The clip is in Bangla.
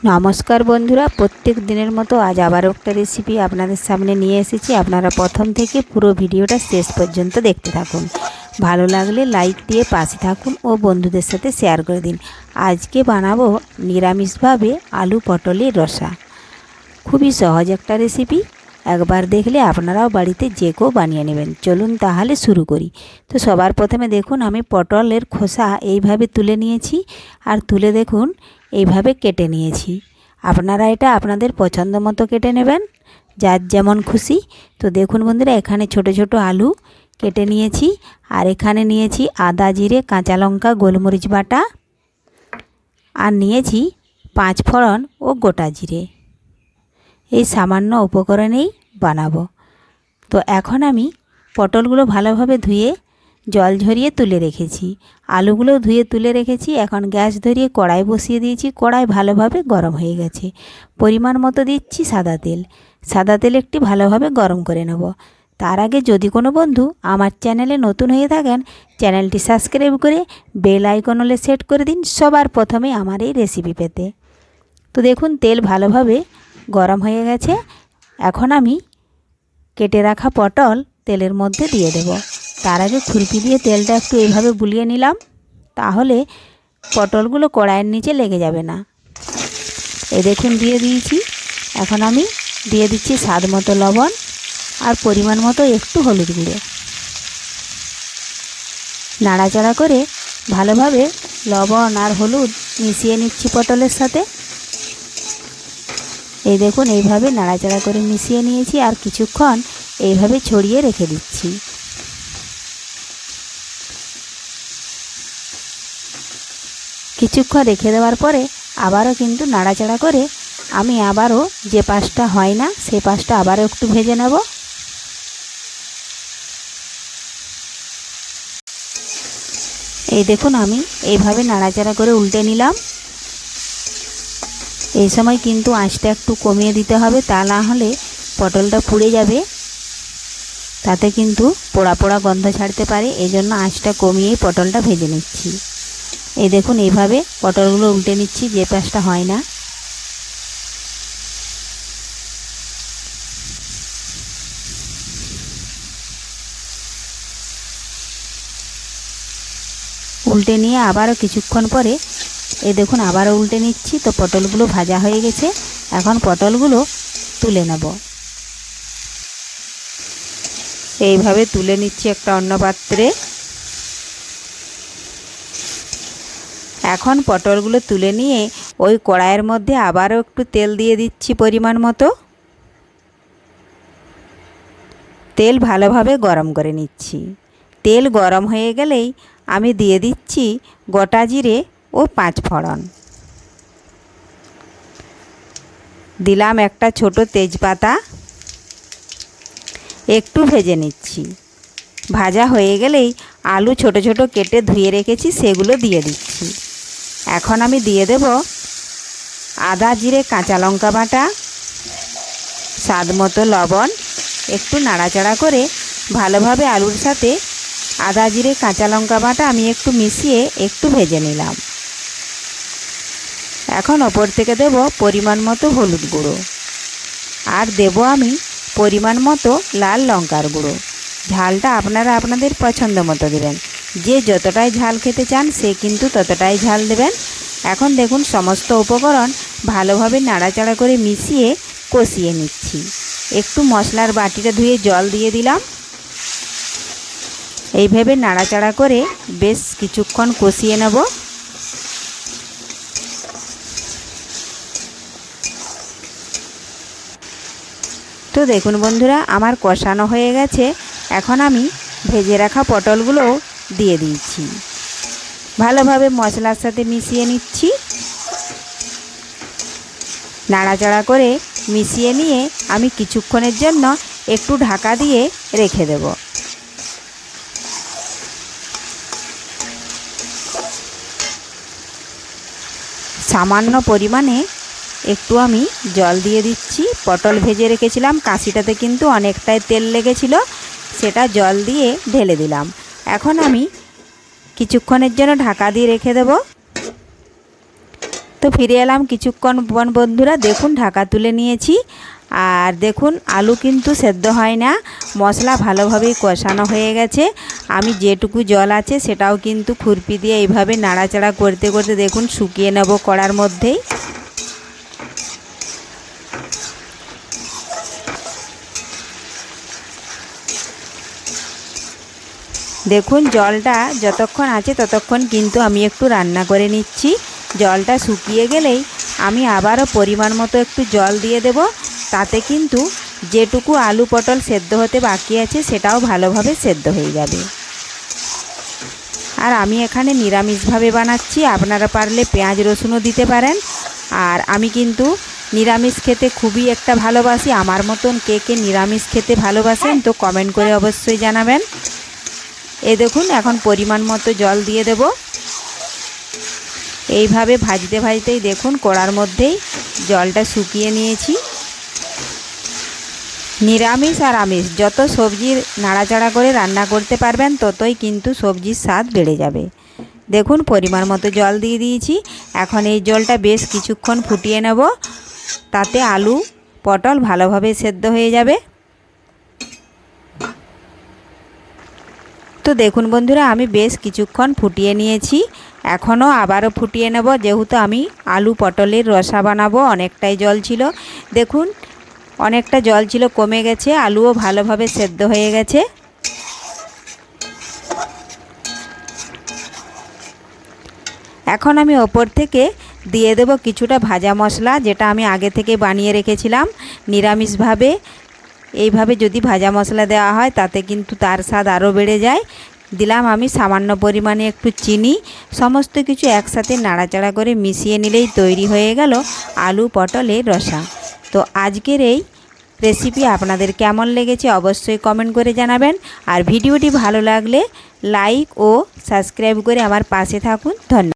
নমস্কার বন্ধুরা, প্রত্যেক দিনের মতো আজ আবারও একটা রেসিপি আপনাদের সামনে নিয়ে এসেছি। আপনারা প্রথম থেকে পুরো ভিডিওটা শেষ পর্যন্ত দেখতে থাকুন। ভালো লাগলে লাইক দিয়ে পাশে থাকুন ও বন্ধুদের সাথে শেয়ার করে দিন। আজকে বানাবো নিরামিষভাবে আলু পটলের রসা। খুবই সহজ একটা রেসিপি, একবার দেখলে আপনারাও বাড়িতে যে কেউ বানিয়ে নেবেন। চলুন তাহলে শুরু করি। তো সবার প্রথমে দেখুন আমি পটলের খোসা এইভাবে তুলে নিয়েছি, আর তুলে দেখুন এইভাবে কেটে নিয়েছি। আপনারা এটা আপনাদের পছন্দ মতো কেটে নেবেন, যার যেমন খুশি। তো দেখুন বন্ধুরা, এখানে ছোট ছোট আলু কেটে নিয়েছি, আর এখানে নিয়েছি আদা জিরে কাঁচা লঙ্কা গোলমরিচ বাটা, আর নিয়েছি 5 ফোড়ন ও গোটা জিরে। এই সামান্য উপকরণেই বানাবো। তো এখন আমি পটলগুলো ভালোভাবে ধুয়ে জল ঝরিয়ে তুলে রেখেছি, আলুগুলো ধুয়ে তুলে রেখেছি। এখন গ্যাস ধরিয়ে কড়াই বসিয়ে দিয়েছি। কড়াই ভালোভাবে গরম হয়ে গেছে। পরিমাণ মতো দিচ্ছি সাদা তেল। সাদা তেল একটি ভালোভাবে গরম করে নেব। তার আগে যদি কোনো বন্ধু আমার চ্যানেলে নতুন হয়ে থাকেন, চ্যানেলটি সাবস্ক্রাইব করে বেল আইকন হলে সেট করে দিন সবার প্রথমে আমার এই রেসিপি পেতে। তো দেখুন তেল ভালোভাবে গরম হয়ে গেছে। এখন আমি কেটে রাখা পটল তেলের মধ্যে দিয়ে দেব। তার আগে খুরপি দিয়ে তেলটা একটু এইভাবে বুলিয়ে নিলাম, তাহলে পটলগুলো কড়াইয়ের নিচে লেগে যাবে না। এই দেখুন দিয়ে দিয়েছি। এখন আমি দিয়ে দিচ্ছি স্বাদ মতো লবণ আর পরিমাণ মতো একটু হলুদ গুঁড়ো। নাড়াচাড়া করে ভালোভাবে লবণ আর হলুদ মিশিয়ে নিচ্ছি পটলের সাথে। এই দেখুন এইভাবে নাড়াচাড়া করে মিশিয়ে নিয়েছি, আর কিছুক্ষণ এইভাবে ছড়িয়ে রেখে দিচ্ছি। কিছুক্ষণ রেখে দেওয়ার পরে আবারও কিন্তু নাড়াচাড়া করে আমি আবারও যে পাশটা হয় না সেই পাশটা আবারও একটু ভেজে নেব। এই দেখুন আমি এইভাবে নাড়াচাড়া করে উল্টে নিলাম। এই সময় কিন্তু আঁচটা একটু কমিয়ে দিতে হবে, তা না হলে পটলটা পুড়ে যাবে, তাতে কিন্তু পোড়া পোড়া গন্ধ ছাড়তে পারে। এই জন্য আঁচটা কমিয়েই পটলটা ভেজে নিচ্ছি। এই দেখুন এইভাবে পটলগুলো উল্টে নিচ্ছি যে পাশটা হয় না। উল্টে নিয়ে আবারও কিছুক্ষণ পরে এই দেখুন আবারও উল্টে নিচ্ছি। তো পটলগুলো ভাজা হয়ে গেছে। এখন পটলগুলো তুলে নেব। এইভাবে তুলে নিচ্ছি একটা অন্য পাত্রে। এখন পটলগুলো তুলে নিয়ে ওই কড়াইয়ের মধ্যে আবারও একটু তেল দিয়ে দিচ্ছি পরিমাণ মতো। তেল ভালোভাবে গরম করে নিচ্ছি। তেল গরম হয়ে গেলেই আমি দিয়ে দিচ্ছি গোটা জিরে ও 5 ফোড়ন। দিলাম একটা ছোট তেজপাতা। একটু ভেজে নিচ্ছি। ভাজা হয়ে গেলেই আলু ছোট ছোট কেটে ধুয়ে রেখেছি সেগুলো দিয়ে দিচ্ছি। এখন আমি দিয়ে দেব আদা জিরে কাঁচা লঙ্কা বাটা, স্বাদ মতো লবণ। একটু নাড়াচাড়া করে ভালোভাবে আলুর সাথে আদা জিরে কাঁচা লঙ্কা বাটা আমি একটু মিশিয়ে একটু ভেজে নিলাম। এখন ওপর থেকে দেব পরিমাণ মতো হলুদ গুঁড়ো, আর দেব আমি পরিমাণ মতো লাল লঙ্কার গুঁড়ো। ঝালটা আপনারা আপনাদের পছন্দ মতো দেবেন। যে যতটাই ঝাল খেতে চান সে কিন্তু ততটাই ঝাল দেবেন। এখন দেখুন সমস্ত উপকরণ ভালোভাবে নাড়াচাড়া করে মিশিয়ে কষিয়ে নিচ্ছি। একটু মশলার বাটিটা ধুয়ে জল দিয়ে দিলাম। এইভাবে নাড়াচাড়া করে বেশ কিছুক্ষণ কষিয়ে নেব। তো দেখুন বন্ধুরা আমার কষানো হয়ে গেছে। এখন আমি ভেজে রাখা পটলগুলো দিয়ে দিচ্ছি। ভালোভাবে মশলার সাথে মিশিয়ে নিচ্ছি। নাড়াচাড়া করে মিশিয়ে নিয়ে আমি কিছুক্ষণের জন্য একটু ঢাকা দিয়ে রেখে দেব। সামান্য পরিমাণে একটু আমি জল দিয়ে দিচ্ছি। পটল ভেজে রেখেছিলাম, কাঁচিটাতে কিন্তু অনেকটাই তেল লেগেছিল, সেটা জল দিয়ে ঢেলে দিলাম। এখন আমি কিছুক্ষণের জন্য ঢাকা দিয়ে রেখে দেব। তো ফিরে এলাম কিছুক্ষণ বন্ধুরা। দেখুন ঢাকা তুলে নিয়েছি। আর দেখুন আলু কিন্তু সেদ্ধ হয় না, মশলা ভালোভাবেই কষানো হয়ে গেছে। আমি যেটুকু জল আছে সেটাও কিন্তু খুরপি দিয়ে এইভাবে নাড়াচাড়া করতে করতে দেখুন শুকিয়ে নেব কড়ার মধ্যেই। দেখুন জলটা যতক্ষণ আছে ততক্ষণ কিন্তু আমি একটু রান্না করে নিচ্ছি। জলটা শুকিয়ে গেলেই আমি আবারও পরিমাণ মতো একটু জল দিয়ে দেব। তাতে কিন্তু যেটুকু আলু পটল সেদ্ধ হতে বাকি আছে সেটাও ভালোভাবে সেদ্ধ হয়ে যাবে। আর আমি এখানে নিরামিষভাবে বানাচ্ছি, আপনারা পারলে পেঁয়াজ রসুনও দিতে পারেন। আর আমি কিন্তু নিরামিষ খেতে খুবই একটা ভালোবাসি। আমার মতন কে কে নিরামিষ খেতে ভালোবাসেন তো কমেন্ট করে অবশ্যই জানাবেন। এই দেখুন এখন পরিমাণ মতো জল দিয়ে দেব। এইভাবে ভাজতে ভাজতেই দেখুন কড়ার মধ্যেই জলটা শুকিয়ে নিয়েছি। নিরামিষ আর আমিষ যত সবজির নাড়াচাড়া করে রান্না করতে পারবেন ততই কিন্তু সবজির স্বাদ বেড়ে যাবে। দেখুন পরিমাণ মতো জল দিয়ে দিয়েছি। এখন এই জলটা বেশ কিছুক্ষণ ফুটিয়ে নেব, তাতে আলু পটল ভালোভাবে সেদ্ধ হয়ে যাবে। তো দেখুন বন্ধুরা আমি বেশ কিছুক্ষণ ফুটিয়ে নিয়েছি, এখনও আবারও ফুটিয়ে নেব, যেহেতু আমি আলু পটলের রসা বানাবো। অনেকটাই জল ছিল, দেখুন অনেকটা জল ছিল, কমে গেছে, আলুও ভালোভাবে সেদ্ধ হয়ে গেছে। এখন আমি ওপর থেকে দিয়ে দেব কিছুটা ভাজা মশলা, যেটা আমি আগে থেকে বানিয়ে রেখেছিলাম নিরামিষভাবে। এইভাবে যদি ভাজা মশলা দেওয়া হয় তাতে কিন্তু তার স্বাদ আরও বেড়ে যায়। দিলাম আমি সামান্য পরিমাণে একটু চিনি। সমস্ত কিছু একসাথে নাড়াচাড়া করে মিশিয়ে নিলেই তৈরি হয়ে গেল আলু পটলের রসা। তো আজকের এই রেসিপি আপনাদের কেমন লেগেছে অবশ্যই কমেন্ট করে জানাবেন। আর ভিডিওটি ভালো লাগলে লাইক ও সাবস্ক্রাইব করে আমার পাশে থাকুন। ধন্যবাদ।